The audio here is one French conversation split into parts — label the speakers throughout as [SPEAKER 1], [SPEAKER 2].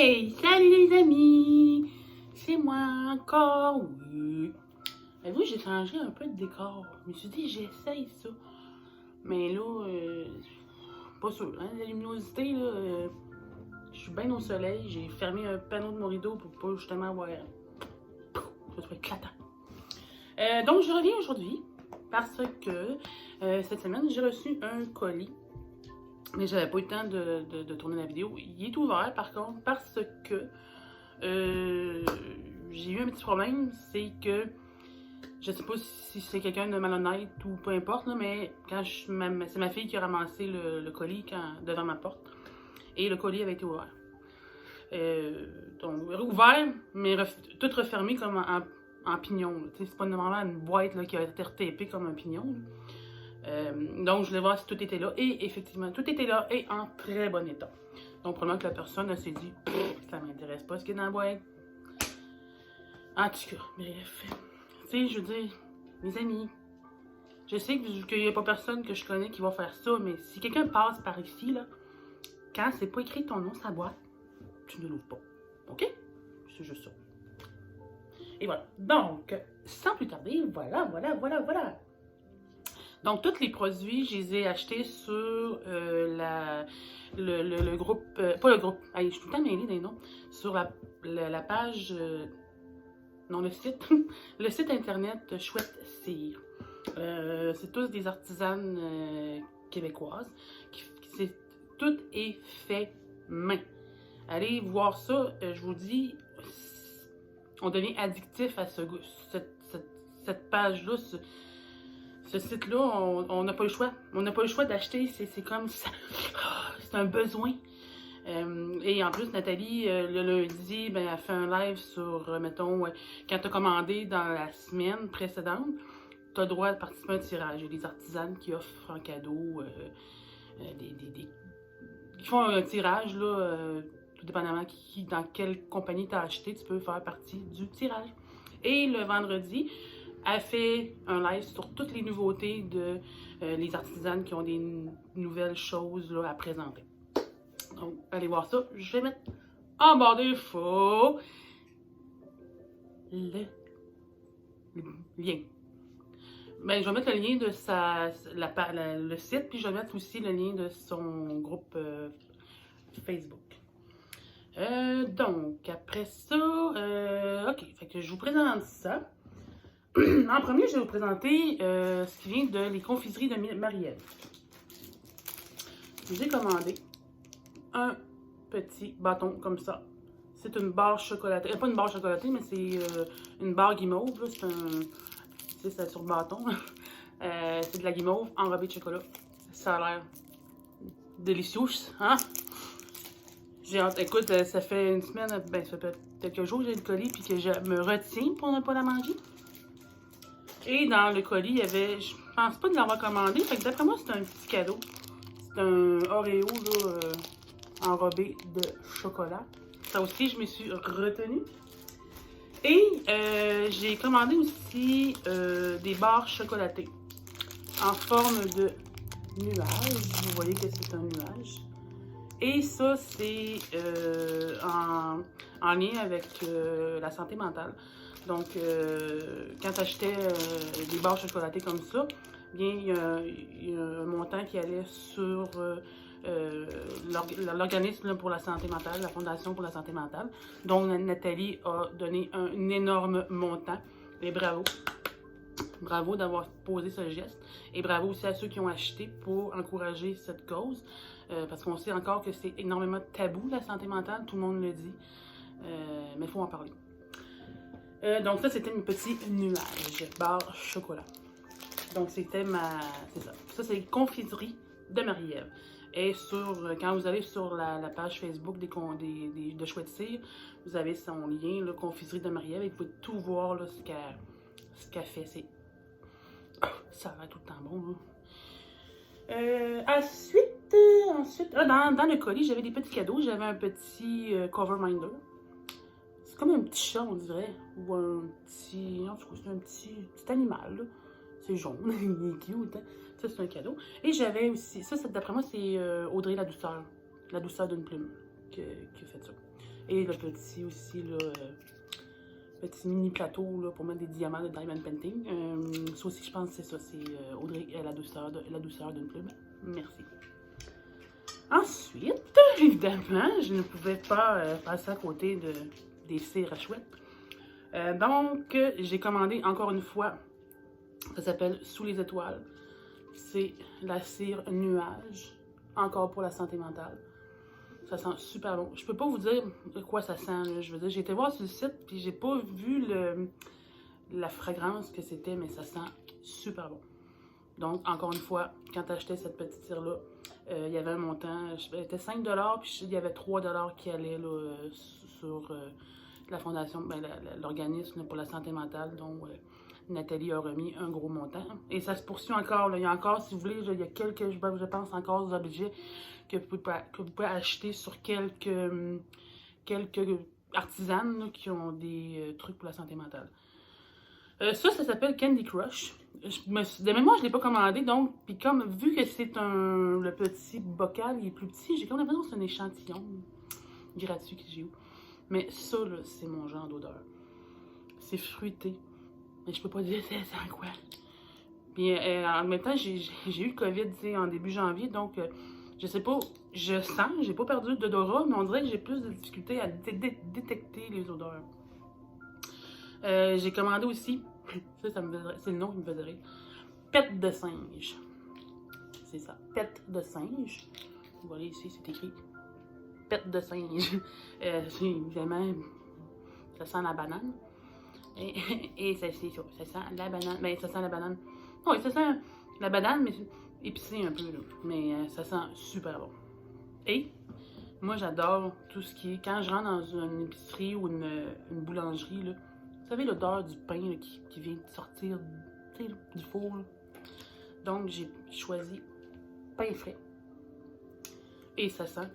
[SPEAKER 1] Hey, salut les amis! C'est moi encore, oui. Vous, j'ai changé un peu de décor. Je me suis dit, j'essaye ça. Mais là, pas sûr. Hein, la luminosité, là, je suis bien au soleil. J'ai fermé un panneau de mon rideau pour pas justement avoir... ça soit éclatant. Donc, je reviens aujourd'hui parce que cette semaine, j'ai reçu un colis. Mais j'avais pas eu le temps de tourner la vidéo. Il est ouvert par contre parce que j'ai eu un petit problème. C'est que je sais pas si c'est quelqu'un de malhonnête ou peu importe, là, mais quand c'est ma fille qui a ramassé le colis devant ma porte. Et le colis avait été ouvert. Donc ouvert, mais tout refermé comme en pignon. C'est pas normalement une boîte là, qui a été retapée comme un pignon. Donc, je voulais voir si tout était là. Et effectivement, tout était là et en très bon état. Donc, probablement que la personne s'est dit, ça m'intéresse pas ce qui est dans la boîte. En tout cas, bref. Tu sais, je veux dire, mes amis, je sais qu'il n'y a pas personne que je connais qui va faire ça, mais si quelqu'un passe par ici, là, quand c'est pas écrit ton nom sur la boîte, tu ne l'ouvres pas. OK? C'est juste ça. Et voilà. Donc, sans plus tarder, voilà. Donc, tous les produits, je les ai achetés sur le groupe, pas le groupe, je suis tout le temps mêlée des noms, sur la page, non, le site, le site internet Chouette Cire. C'est tous des artisanes québécoises. Tout est fait main. Allez voir ça, je vous dis, on devient addictif à cette page-là. Ce site-là, on n'a pas le choix. On n'a pas le choix d'acheter. C'est comme ça. C'est un besoin. Et en plus, Nathalie, le lundi, ben, elle fait un live sur, mettons, quand tu as commandé dans la semaine précédente, tu as le droit de participer à un tirage. Il y a des artisanes qui offrent en cadeau, qui font un tirage, là, tout dépendamment dans quelle compagnie tu as acheté, tu peux faire partie du tirage. Et le vendredi, elle fait un live sur toutes les nouveautés de les artisanes qui ont des nouvelles choses là, à présenter. Donc, allez voir ça. Je vais mettre en barre d'infos le lien. Ben, je vais mettre le lien de le site, puis je vais mettre aussi le lien de son groupe Facebook. Donc, après ça, ok, fait que je vous présente ça. En premier, je vais vous présenter ce qui vient de les confiseries de Marie-Ève. J'ai commandé un petit bâton comme ça. C'est une barre chocolatée. Pas une barre chocolatée, mais c'est une barre guimauve. C'est sur bâton. C'est de la guimauve enrobée de chocolat. Ça a l'air délicieux, hein? J'ai hâte. Écoute, ça fait une semaine, ben ça fait quelques jours que j'ai le colis puis que je me retiens pour ne pas la manger. Et dans le colis, il y avait, je pense pas de l'avoir commandé, fait que d'après moi, c'est un petit cadeau. C'est un Oreo là, enrobé de chocolat. Ça aussi, je me suis retenue. Et j'ai commandé aussi des barres chocolatées en forme de nuage. Vous voyez que c'est un nuage. Et ça, c'est en lien avec la santé mentale. Donc, quand tu achetais des barres chocolatées comme ça, bien, il y a un montant qui allait sur l'organisme pour la santé mentale, la Fondation pour la santé mentale. Donc, Nathalie a donné un énorme montant. Et bravo. Bravo d'avoir posé ce geste. Et bravo aussi à ceux qui ont acheté pour encourager cette cause. Parce qu'on sait encore que c'est énormément tabou, la santé mentale. Tout le monde le dit. Mais il faut en parler. Donc ça, c'était mes petits nuages, barre chocolat. Donc c'était c'est ça. Ça, c'est les confiseries de Marie-Ève. Et quand vous allez sur la page Facebook de Chouette Cire, vous avez son lien, là, confiserie de Marie-Ève, et vous pouvez tout voir, là, ce qu'elle fait. Ça va tout le temps bon, là. Ensuite, dans le colis, j'avais des petits cadeaux. J'avais un petit cover minder. C'est comme un petit chat, on dirait. Ou un petit... En tout cas, c'est un petit animal. C'est jaune. Il est cute. Hein? Ça, c'est un cadeau. Et j'avais aussi... Ça, d'après moi, c'est Audrey la douceur. La douceur d'une plume qui a fait ça. Et le petit aussi, là, petit mini plateau là, pour mettre des diamants de Diamond Painting. Ça aussi, je pense que c'est ça. C'est Audrey et la douceur d'une plume. Merci. Ensuite, évidemment, je ne pouvais pas passer à côté des cires à chouette. Donc, j'ai commandé encore une fois, ça s'appelle Sous les étoiles. C'est la cire nuage, encore pour la santé mentale. Ça sent super bon. Je peux pas vous dire de quoi ça sent. Là. Je veux dire, j'ai été voir sur le site, puis j'ai pas vu la fragrance que c'était, mais ça sent super bon. Donc, encore une fois, quand j'achetais cette petite cire-là, il y avait un montant, c'était 5 $, puis il y avait 3 $ qui allaient là, sur la fondation, ben, l'organisme pour la santé mentale, dont Nathalie a remis un gros montant. Et ça se poursuit encore. Là. Il y a encore, si vous voulez, il y a quelques, je pense, encore des objets que vous pouvez acheter sur quelques artisanes là, qui ont des trucs pour la santé mentale. Ça s'appelle Candy Crush. De mémoire, je ne l'ai pas commandé, donc, puis comme, vu que c'est le petit bocal, il est plus petit, j'ai comme l'impression que c'est un échantillon gratuit que j'ai eu. Mais ça, là, c'est mon genre d'odeur. C'est fruité. Mais je peux pas dire c'est quoi. Puis en même temps, j'ai eu le COVID en début janvier, donc je sais pas, je sens, j'ai pas perdu d'odorat, mais on dirait que j'ai plus de difficulté à détecter les odeurs. J'ai commandé aussi, ça me faisait, c'est le nom qui me faisait rire, pète de singe. C'est ça, pète de singe. Vous voyez ici, c'est écrit pète de singe. Évidemment, ça sent la banane. Et ça, c'est ça, ça sent la banane. Ben, ça sent la banane. Oui, ça sent la banane, mais épicé un peu, là. Mais ça sent super bon. Et moi, j'adore tout ce qui est... Quand je rentre dans une épicerie ou une boulangerie, là, vous savez l'odeur du pain là, qui vient de sortir du four. Là. Donc, j'ai choisi pain frais. Et ça sent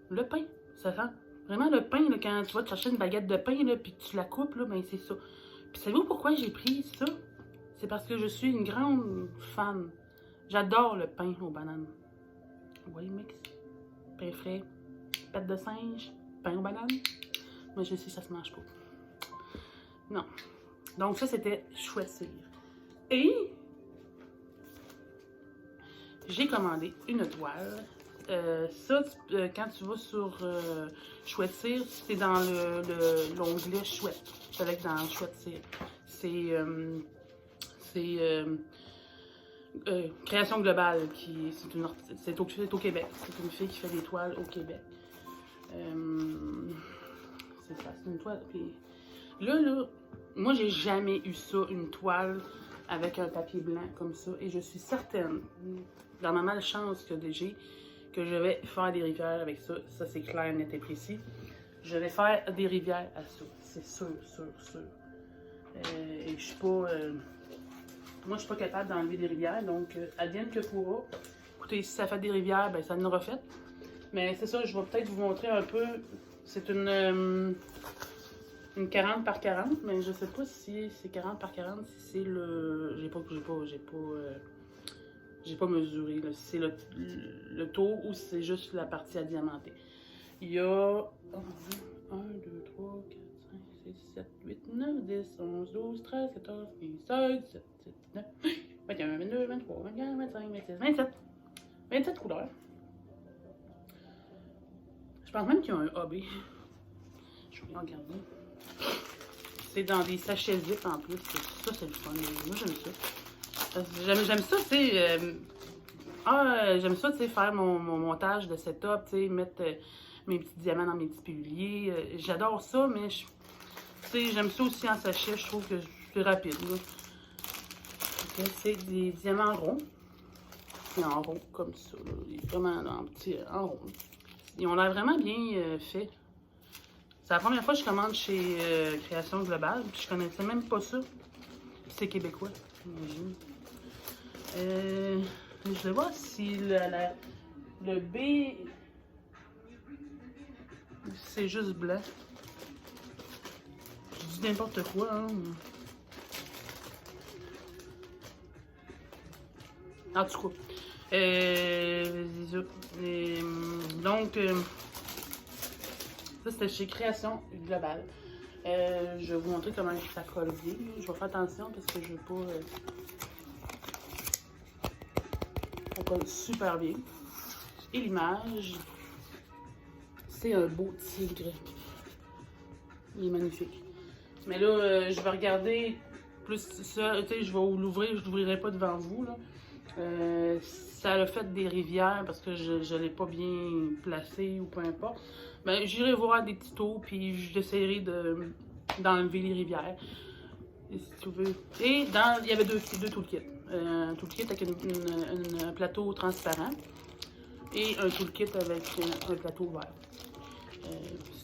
[SPEAKER 1] le pain. Ça sent vraiment le pain, là, quand tu vas te chercher une baguette de pain, là, puis que tu la coupes, là, ben c'est ça. Puis savez-vous pourquoi j'ai pris ça? C'est parce que je suis une grande fan. J'adore le pain aux bananes. Vous voyez, mix? Pain frais, pète de singe, pain aux bananes. Moi, je sais, ça se mange pas. Non. Donc ça, c'était choisir. Et j'ai commandé une toile. Ça, quand tu vas sur Chouette Cire, c'est dans l'onglet Chouette. Je savais que dans Chouette Cire. C'est Création Globale, c'est au Québec. C'est une fille qui fait des toiles au Québec. C'est ça, c'est une toile. Puis là, moi, j'ai jamais eu ça, une toile avec un papier blanc comme ça. Et je suis certaine, dans ma malchance que j'ai, que je vais faire des rivières avec ça. Ça, c'est clair, net et précis. Je vais faire des rivières à ça. C'est sûr. Et je suis pas... moi, je suis pas capable d'enlever des rivières. Donc, advienne que pourra. Écoutez, si ça fait des rivières, ben ça en aura fait. Mais c'est ça, je vais peut-être vous montrer un peu. C'est une 40 par 40, mais je sais pas si c'est 40 par 40, si c'est le... J'ai pas mesuré, si c'est le tour ou si c'est juste la partie à diamanter. Il y a 1, 2, 3, 4, 5, 6, 7, 8, 9, 10, 11, 12, 13, 14, 15, 16, 17, 18, 19, 21, 22, 23, 24, 25, 26, 27. 27 couleurs. Je pense même qu'il y a un AB. Je vais regarder. C'est dans des sachets zip en plus. Ça, c'est le fun. Moi, j'aime ça. J'aime ça, tu sais. J'aime ça, tu sais, faire mon montage de setup, tu sais, mettre mes petits diamants dans mes petits piluliers. J'adore ça, mais tu sais, j'aime ça aussi en sachet. Je trouve que c'est rapide. C'est des diamants ronds. Et en rond, comme ça. Là. Vraiment en rond. Ils ont l'air vraiment bien faits. C'est la première fois que je commande chez Création Globale. Puis je connaissais même pas ça. C'est québécois, j'imagine. Je vais voir si le B, c'est juste blanc. Je dis n'importe quoi, hein. En tout cas. Donc, Ça, c'était chez Création Globale. Je vais vous montrer comment ça colle bien. Je vais faire attention parce que je veux pas... ça colle super bien. Et l'image, c'est un beau tigre. Il est magnifique. Mais là, je vais regarder plus ça. Tu sais, je vais l'ouvrir, je ne l'ouvrirai pas devant vous, là. Ça a fait des rivières parce que je ne l'ai pas bien placé ou peu importe. Ben, j'irai voir des tutos puis j'essaierai d'enlever les rivières. Et si tu veux. Et il y avait deux toolkits. Un toolkit avec un plateau transparent et un toolkit avec un plateau vert.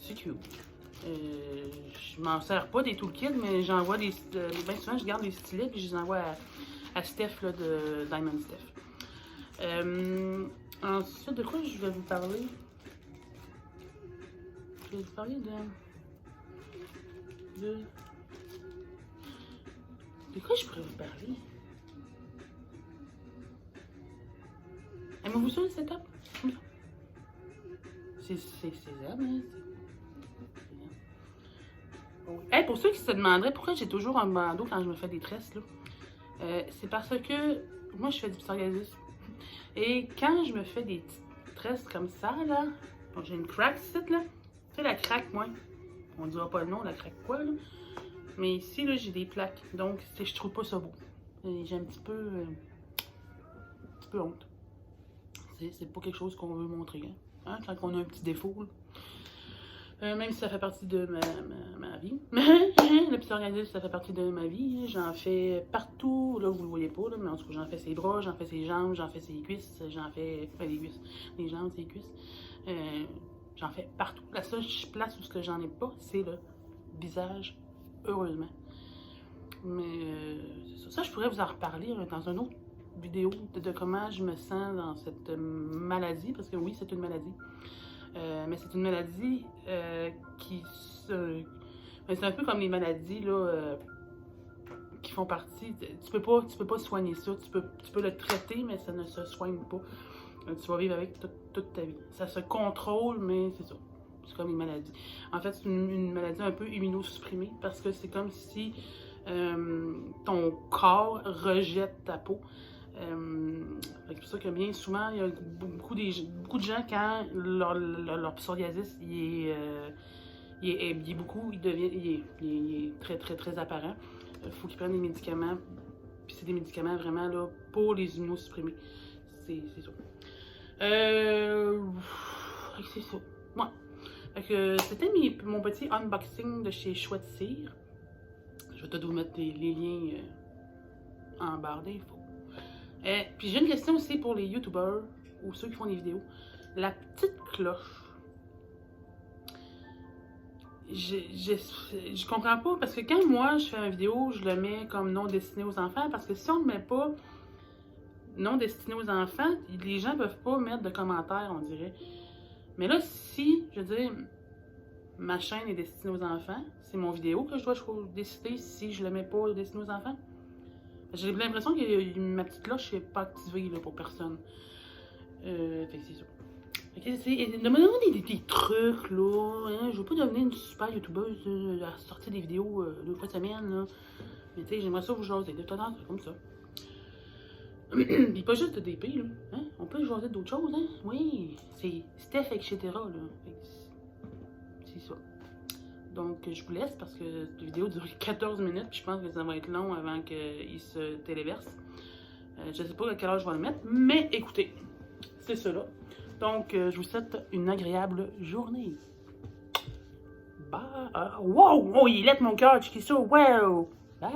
[SPEAKER 1] C'est cute. Je m'en sers pas des toolkits, mais j'envoie bien souvent je garde les stylets puis je les envoie à Steph là, de Diamond Steph. Ensuite, de quoi je vais vous parler? Je vais vous parler de quoi je pourrais vous parler? Aimez-vous ça le setup? C'est ça, mais... Hey, pour ceux qui se demanderaient pourquoi j'ai toujours un bandeau quand je me fais des tresses, là, c'est parce que moi je fais du psoriasis. Et quand je me fais des petites tresses comme ça, là, bon, j'ai une craque ici, là. Tu sais, la craque, moi, on ne dira pas le nom, la craque quoi, là. Mais ici, là, j'ai des plaques. Donc, je trouve pas ça beau. J'ai un petit peu honte. C'est pas quelque chose qu'on veut montrer, hein, quand on a un petit défaut, là. Même si ça fait partie de ma vie. Le psoriasis, ça fait partie de ma vie. J'en fais partout. Là, vous le voyez pas, là, mais en tout cas, j'en fais ses bras, j'en fais ses jambes, j'en fais ses cuisses, j'en fais... les cuisses. Les jambes, ses cuisses. J'en fais partout. La seule place où j'en ai pas, c'est le visage, heureusement. Mais ça, je pourrais vous en reparler dans une autre vidéo de comment je me sens dans cette maladie. Parce que oui, c'est une maladie. Mais c'est une maladie c'est un peu comme les maladies là, qui font partie. Tu peux pas soigner ça. Tu peux le traiter, mais ça ne se soigne pas. Tu vas vivre avec toute ta vie. Ça se contrôle, mais c'est ça. C'est comme une maladie. En fait, c'est une maladie un peu immunosupprimée parce que c'est comme si ton corps rejette ta peau. C'est pour ça que bien souvent, il y a beaucoup de gens, quand leur psoriasis il est très très très apparent. Il faut qu'ils prennent des médicaments. Puis c'est des médicaments vraiment là, pour les immunosupprimés. C'est ça. C'est ça. Ouais. C'était mon petit unboxing de chez Chouette Cire. Je vais peut-être vous mettre les liens en barre d'infos. Puis j'ai une question aussi pour les youtubeurs ou ceux qui font des vidéos. La petite cloche. Je comprends pas parce que quand moi je fais une vidéo, je le mets comme non destiné aux enfants parce que si on ne met pas non destiné aux enfants, les gens peuvent pas mettre de commentaires, on dirait. Mais là, si, je veux dire, ma chaîne est destinée aux enfants, c'est mon vidéo que je dois décider si je le mets pas destiné aux enfants. J'ai l'impression que ma petite cloche n'est pas activée là, pour personne. Fait que c'est ça. De me demander des trucs, là. Hein, je veux pas devenir une super youtubeuse à sortir des vidéos 2 fois semaine, là. Mais tu sais, j'aimerais ça vous jaser de temps en temps, comme ça. Pis pas juste de DP, là. Hein? On peut jaser d'autres choses, hein? Oui, c'est Steph, etc., là. C'est ça. Donc, je vous laisse parce que cette vidéo dure 14 minutes. Puis je pense que ça va être long avant qu'il se téléverse. Je ne sais pas à quelle heure je vais le mettre. Mais écoutez, c'est cela. Donc, je vous souhaite une agréable journée. Bye. Wow! Oh, il est mon cœur. Checkez ça. Wow! Bye!